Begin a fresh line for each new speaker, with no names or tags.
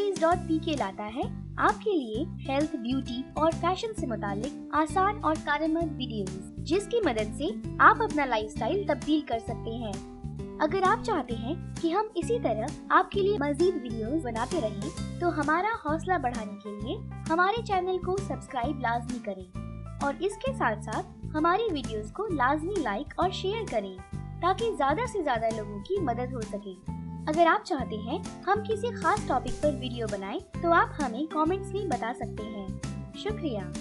stories.pk लाता है आपके लिए हेल्थ, ब्यूटी और फैशन से मुतालिक आसान और कारगर वीडियोस, जिसकी मदद से आप अपना लाइफस्टाइल तब्दील कर सकते हैं। अगर आप चाहते हैं कि हम इसी तरह आपके लिए मजीद वीडियोस बनाते रहें, तो हमारा हौसला बढ़ाने के लिए हमारे चैनल को सब्सक्राइब लाजमी करें और इसके साथ साथ हमारी वीडियोस को लाजमी लाइक और शेयर करें ताकि ज्यादा से ज्यादा लोगों की मदद हो सके। अगर आप चाहते हैं हम किसी खास टॉपिक पर वीडियो बनाएं, तो आप हमें कमेंट्स में बता सकते हैं। शुक्रिया।